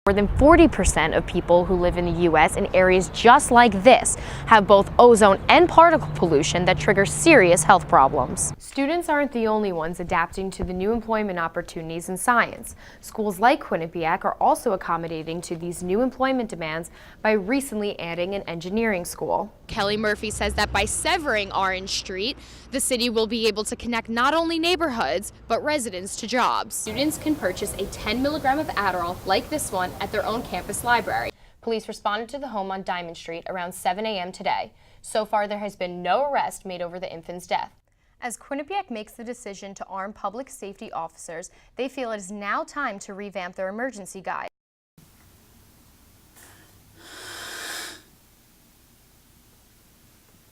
More than 40% of people who live in the U.S. in areas just like this have both ozone and particle pollution that trigger serious health problems. Students aren't the only ones adapting to the new employment opportunities in science. Schools like Quinnipiac are also accommodating to these new employment demands by recently adding an engineering school. Kelly Murphy says that by severing Orange Street, the city will be able to connect not only neighborhoods, but residents to jobs. Students can purchase a 10 milligram of Adderall, like this one, at their own campus library. Police responded to the home on Diamond Street around 7 a.m. today. So far, there has been no arrest made over the infant's death. As Quinnipiac makes the decision to arm public safety officers, they feel it is now time to revamp their emergency guide.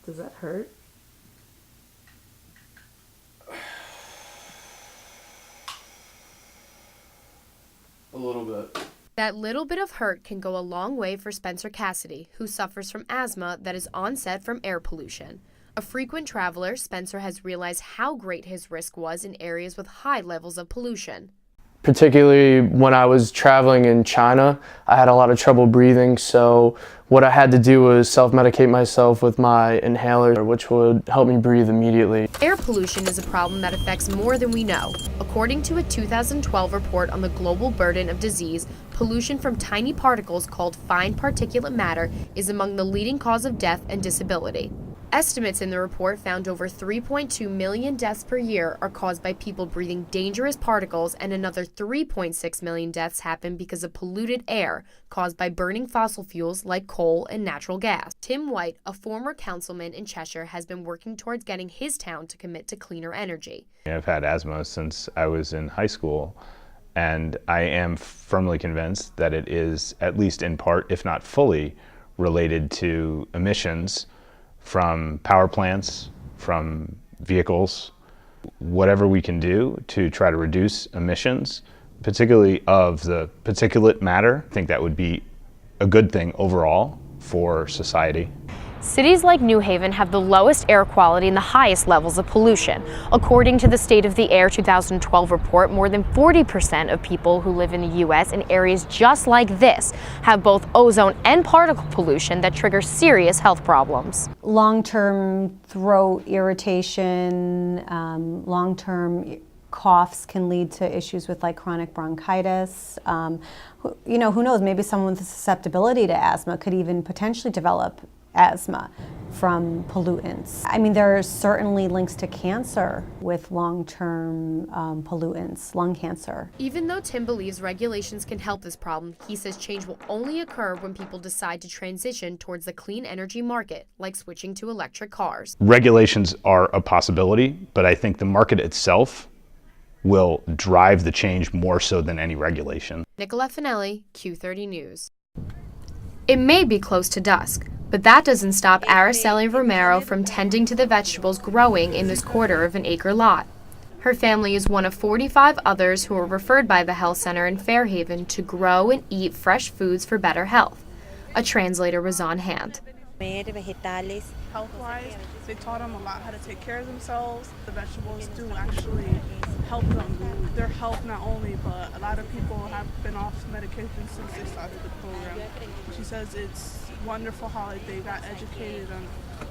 Does that hurt? A little bit. That little bit of hurt can go a long way for Spencer Cassidy, who suffers from asthma that is onset from air pollution. A frequent traveler, Spencer has realized how great his risk was in areas with high levels of pollution. Particularly when I was traveling in China, I had a lot of trouble breathing, so what I had to do was self-medicate myself with my inhaler, which would help me breathe immediately. Air pollution is a problem that affects more than we know. According to a 2012 report on the global burden of disease, pollution from tiny particles called fine particulate matter is among the leading cause of death and disability. Estimates in the report found over 3.2 million deaths per year are caused by people breathing dangerous particles, and another 3.6 million deaths happen because of polluted air caused by burning fossil fuels like coal and natural gas. Tim White, a former councilman in Cheshire, has been working towards getting his town to commit to cleaner energy. I've had asthma since I was in high school, and I am firmly convinced that it is, at least in part, if not fully, related to emissions from power plants, from vehicles. Whatever we can do to try to reduce emissions, particularly of the particulate matter, I think that would be a good thing overall for society. Cities like New Haven have the lowest air quality and the highest levels of pollution. According to the State of the Air 2012 report, more than 40% of people who live in the U.S. in areas just like this have both ozone and particle pollution that trigger serious health problems. Long-term throat irritation, long-term coughs can lead to issues with like chronic bronchitis. Who knows, maybe someone with a susceptibility to asthma could even potentially develop asthma from pollutants. I mean, there are certainly links to cancer with long-term pollutants, lung cancer. Even though Tim believes regulations can help this problem, he says change will only occur when people decide to transition towards the clean energy market, like switching to electric cars. Regulations are a possibility, but I think the market itself will drive the change more so than any regulation. Nicola Finelli, Q30 News. It may be close to dusk, but that doesn't stop Araceli Romero from tending to the vegetables growing in this quarter-of-an-acre lot. Her family is one of 45 others who were referred by the health center in Fairhaven to grow and eat fresh foods for better health. A translator was on hand. Health-wise, they taught them a lot how to take care of themselves. The vegetables do actually help them, their health not only, but a lot of people have been off medication since they started the program. She says it's wonderful how they got educated on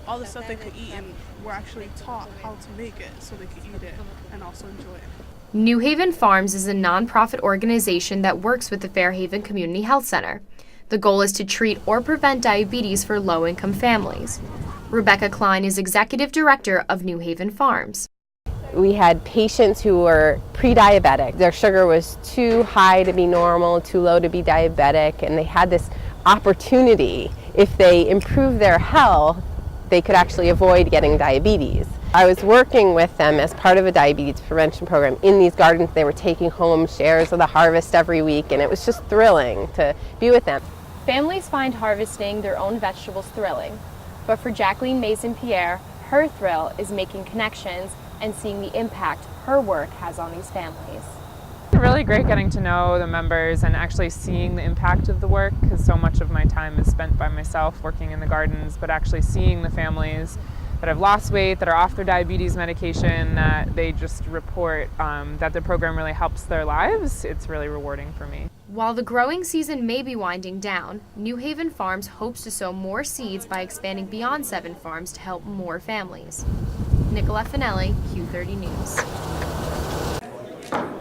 all the stuff they could eat and were actually taught how to make it so they could eat it and also enjoy it. New Haven Farms is a nonprofit organization that works with the Fairhaven Community Health Center. The goal is to treat or prevent diabetes for low-income families. Rebecca Klein is executive director of New Haven Farms. We had patients who were pre-diabetic. Their sugar was too high to be normal, too low to be diabetic, and they had this opportunity. If they improve their health, they could actually avoid getting diabetes. I was working with them as part of a diabetes prevention program in these gardens. They were taking home shares of the harvest every week, and it was just thrilling to be with them. Families find harvesting their own vegetables thrilling, but for Jacqueline Mason-Pierre, her thrill is making connections and seeing the impact her work has on these families. It's really great getting to know the members and actually seeing the impact of the work, because so much of my time is spent by myself working in the gardens, but actually seeing the families that have lost weight, that are off their diabetes medication, that they just report that the program really helps their lives. It's really rewarding for me. While the growing season may be winding down, New Haven Farms hopes to sow more seeds by expanding beyond 7 farms to help more families. Nicolette Finelli, Q30 News.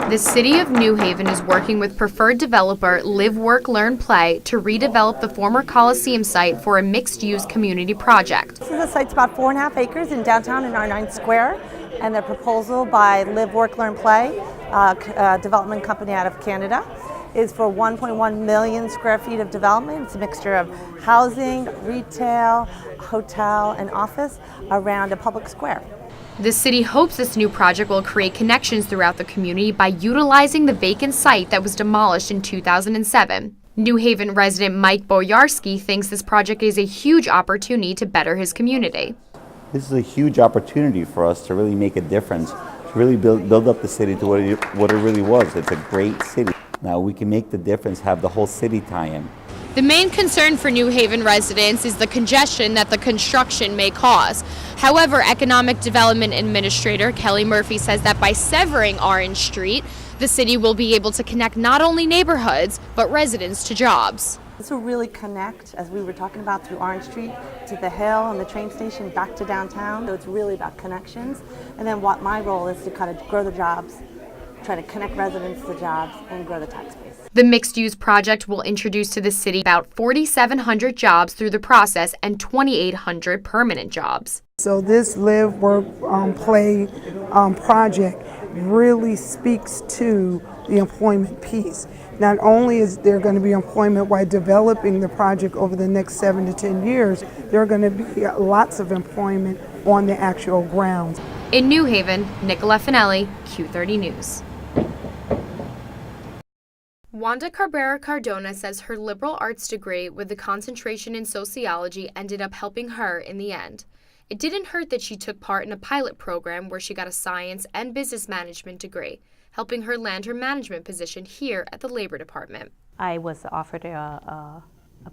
The City of New Haven is working with preferred developer Live, Work, Learn, Play to redevelop the former Coliseum site for a mixed-use community project. The site's about 4.5 acres in downtown in R9 Square, and the proposal by Live, Work, Learn, Play, a development company out of Canada, is for 1.1 million square feet of development. It's a mixture of housing, retail, hotel, and office around a public square. The city hopes this new project will create connections throughout the community by utilizing the vacant site that was demolished in 2007. New Haven resident Mike Boyarski thinks this project is a huge opportunity to better his community. This is a huge opportunity for us to really make a difference, to really build up the city to what it really was. It's a great city. Now we can make the difference, have the whole city tie in. The main concern for New Haven residents is the congestion that the construction may cause. However, Economic Development Administrator Kelly Murphy says that by severing Orange Street, the city will be able to connect not only neighborhoods, but residents to jobs. This will really connect, as we were talking about, through Orange Street to the Hill and the train station back to downtown. So it's really about connections. And then what my role is to kind of grow the jobs, try to connect residents to jobs, and grow the tax base. The mixed-use project will introduce to the city about 4,700 jobs through the process and 2,800 permanent jobs. So this Live, Work, Play project really speaks to the employment piece. Not only is there going to be employment while developing the project over the next 7 to 10 years, there are going to be lots of employment on the actual grounds. In New Haven, Nicolette Finelli, Q30 News. Wanda Cabrera Cardona says her liberal arts degree with a concentration in sociology ended up helping her in the end. It didn't hurt that she took part in a pilot program where she got a science and business management degree, helping her land her management position here at the Labor Department. I was offered a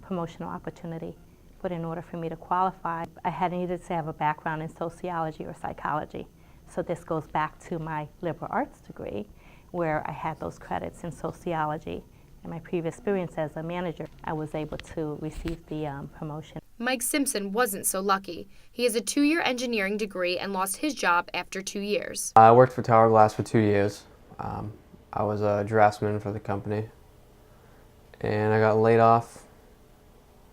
promotional opportunity, but in order for me to qualify, I had needed to have a background in sociology or psychology. So this goes back to my liberal arts degree, where I had those credits in sociology. In my previous experience as a manager, I was able to receive the promotion. Mike Simpson wasn't so lucky. He has a 2-year engineering degree and lost his job after 2 years. I worked for Tower Glass for 2 years. I was a draftsman for the company, and I got laid off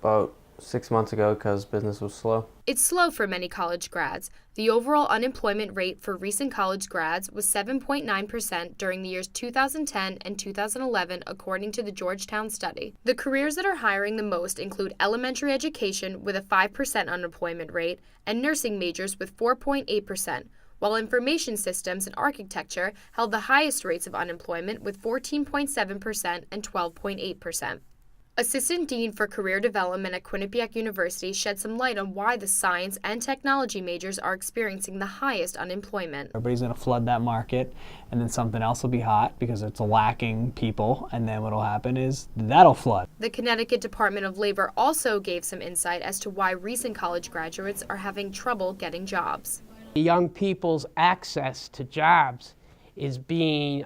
about 6 months ago because business was slow. It's slow for many college grads. The overall unemployment rate for recent college grads was 7.9% during the years 2010 and 2011, according to the Georgetown study. The careers that are hiring the most include elementary education with a 5% unemployment rate and nursing majors with 4.8%, while information systems and architecture held the highest rates of unemployment with 14.7% and 12.8%. Assistant Dean for Career Development at Quinnipiac University shed some light on why the science and technology majors are experiencing the highest unemployment. Everybody's going to flood that market, and then something else will be hot because it's lacking people, and then what will happen is that'll flood. The Connecticut Department of Labor also gave some insight as to why recent college graduates are having trouble getting jobs. Young people's access to jobs is being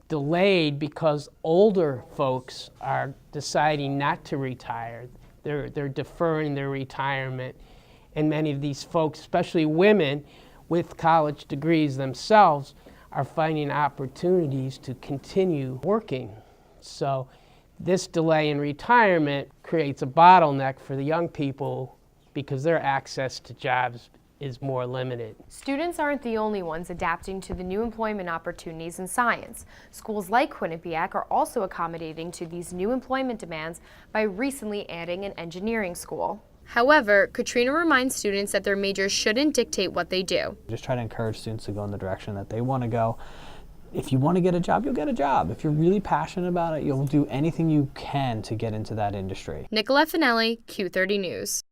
delayed because older folks are deciding not to retire. They're deferring their retirement, and many of these folks, especially women with college degrees themselves, are finding opportunities to continue working. So this delay in retirement creates a bottleneck for the young people because their access to jobs is more limited. Students aren't the only ones adapting to the new employment opportunities in science. Schools like Quinnipiac are also accommodating to these new employment demands by recently adding an engineering school. However, Katrina reminds students that their majors shouldn't dictate what they do. Just try to encourage students to go in the direction that they want to go. If you want to get a job, you'll get a job. If you're really passionate about it, you'll do anything you can to get into that industry. Nicolette Finelli, Q30 News.